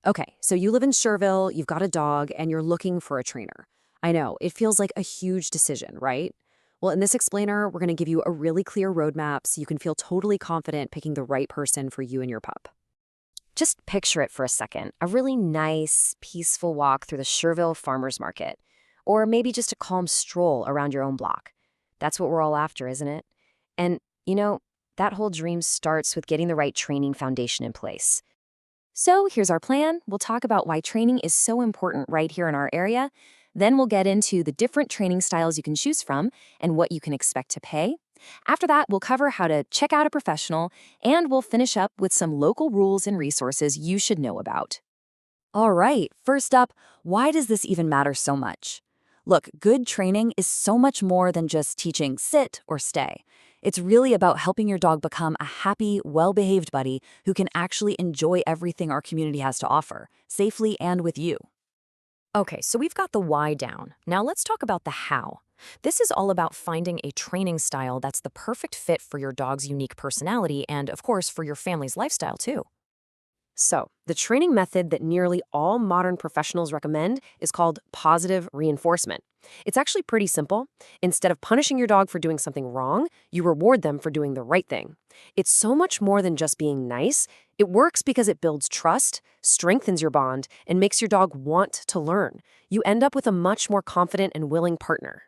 Okay, so you live in Schererville, you've got a dog, and you're looking for a trainer. I know, it feels like a huge decision, right? Well, in this explainer, we're going to give you a really clear roadmap so you can feel totally confident picking the right person for you and your pup. Just picture it for a second, a really nice, peaceful walk through the Schererville Farmers Market. Or maybe just a calm stroll around your own block. That's what we're all after, isn't it? And, you know, that whole dream starts with getting the right training foundation in place. So here's our plan. We'll talk about why training is so important right here in our area. Then we'll get into the different training styles you can choose from and what you can expect to pay. After that, we'll cover how to check out a professional, and we'll finish up with some local rules and resources you should know about. All right, first up, why does this even matter so much? Look, good training is so much more than just teaching sit or stay. It's really about helping your dog become a happy, well-behaved buddy who can actually enjoy everything our community has to offer, safely and with you. Okay, so we've got the why down. Now let's talk about the how. This is all about finding a training style that's the perfect fit for your dog's unique personality and, of course, for your family's lifestyle too. So, the training method that nearly all modern professionals recommend is called positive reinforcement. It's actually pretty simple. Instead of punishing your dog for doing something wrong, you reward them for doing the right thing. It's so much more than just being nice. It works because it builds trust, strengthens your bond, and makes your dog want to learn. You end up with a much more confident and willing partner.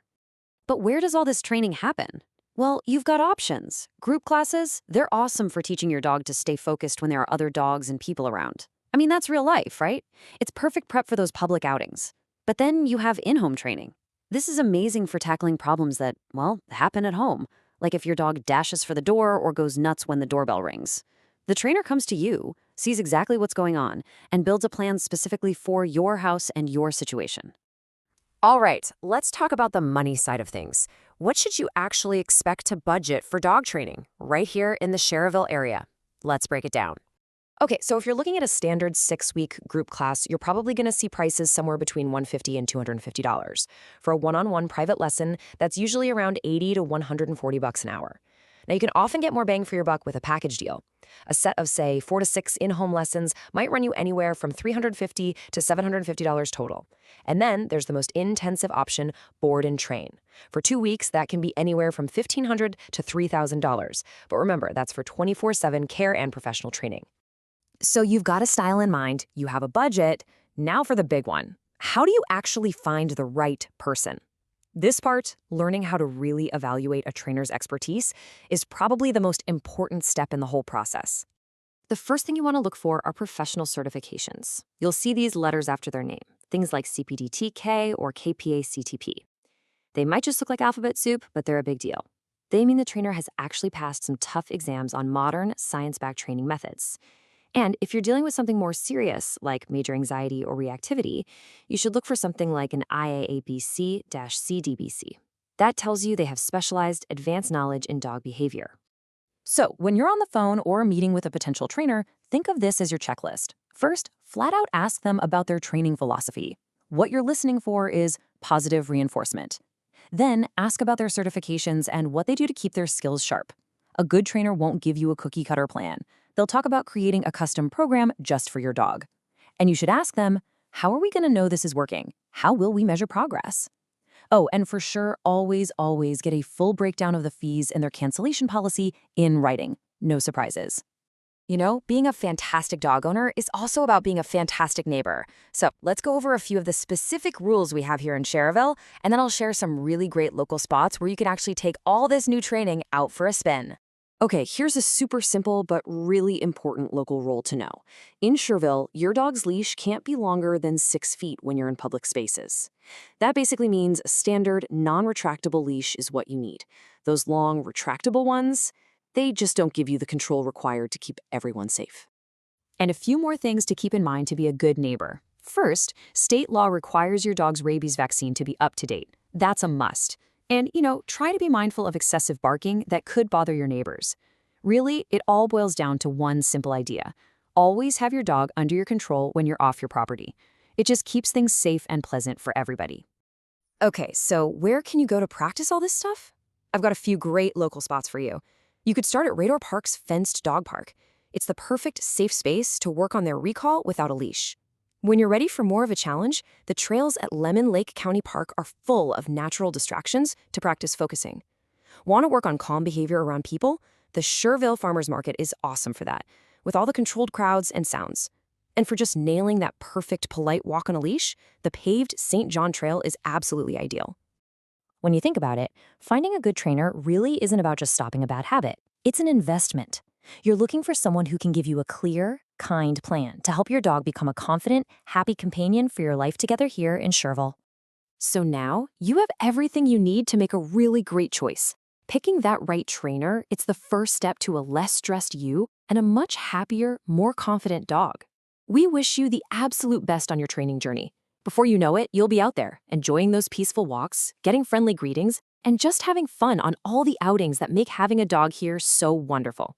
But where does all this training happen? Well, you've got options. Group classes, they're awesome for teaching your dog to stay focused when there are other dogs and people around. I mean, that's real life, right? It's perfect prep for those public outings. But then you have in-home training. This is amazing for tackling problems that, well, happen at home, like if your dog dashes for the door or goes nuts when the doorbell rings. The trainer comes to you, sees exactly what's going on, and builds a plan specifically for your house and your situation. All right, let's talk about the money side of things. What should you actually expect to budget for dog training right here in the Schererville area? Let's break it down. Okay, so if you're looking at a standard 6-week group class, you're probably going to see prices somewhere between $150 and $250. For a one-on-one private lesson, that's usually around $80 to $140 an hour. Now, you can often get more bang for your buck with a package deal. A set of, say, 4 to 6 in-home lessons might run you anywhere from $350 to $750 total. And then there's the most intensive option, board and train. For 2 weeks, that can be anywhere from $1,500 to $3,000. But remember, that's for 24/7 care and professional training. So you've got a style in mind, you have a budget. Now for the big one. How do you actually find the right person? This part, learning how to really evaluate a trainer's expertise, is probably the most important step in the whole process. The first thing you want to look for are professional certifications. You'll see these letters after their name, things like CPDTK or KPA-CTP. They might just look like alphabet soup, but they're a big deal. They mean the trainer has actually passed some tough exams on modern, science-backed training methods. And if you're dealing with something more serious, like major anxiety or reactivity, you should look for something like an IAAPC-CDBC. That tells you they have specialized, advanced knowledge in dog behavior. So, when you're on the phone or meeting with a potential trainer, think of this as your checklist. First, flat out ask them about their training philosophy. What you're listening for is positive reinforcement. Then, ask about their certifications and what they do to keep their skills sharp. A good trainer won't give you a cookie-cutter plan. They'll talk about creating a custom program just for your dog. And you should ask them, how are we going to know this is working? How will we measure progress? Oh, and for sure, always get a full breakdown of the fees and their cancellation policy in writing. No surprises. You know, being a fantastic dog owner is also about being a fantastic neighbor. So let's go over a few of the specific rules we have here in Schererville, and then I'll share some really great local spots where you can actually take all this new training out for a spin. Okay, here's a super simple but really important local rule to know. In Schererville, your dog's leash can't be longer than 6 feet when you're in public spaces. That basically means a standard, non-retractable leash is what you need. Those long, retractable ones, they just don't give you the control required to keep everyone safe. And a few more things to keep in mind to be a good neighbor. First, state law requires your dog's rabies vaccine to be up to date. That's a must. And, try to be mindful of excessive barking that could bother your neighbors. Really, it all boils down to one simple idea. Always have your dog under your control when you're off your property. It just keeps things safe and pleasant for everybody. Okay, so where can you go to practice all this stuff? I've got a few great local spots for you. You could start at Radar Park's fenced dog park. It's the perfect safe space to work on their recall without a leash. When you're ready for more of a challenge, the trails at Lemon Lake County Park are full of natural distractions to practice focusing. Want to work on calm behavior around people? The Schererville Farmers Market is awesome for that, with all the controlled crowds and sounds. And for just nailing that perfect, polite walk on a leash, the paved St. John Trail is absolutely ideal. When you think about it, finding a good trainer really isn't about just stopping a bad habit. It's an investment. You're looking for someone who can give you a clear, kind plan to help your dog become a confident, happy companion for your life together here in Schererville. So now, you have everything you need to make a really great choice. Picking that right trainer, it's the first step to a less stressed you and a much happier, more confident dog. We wish you the absolute best on your training journey. Before you know it, you'll be out there, enjoying those peaceful walks, getting friendly greetings, and just having fun on all the outings that make having a dog here so wonderful.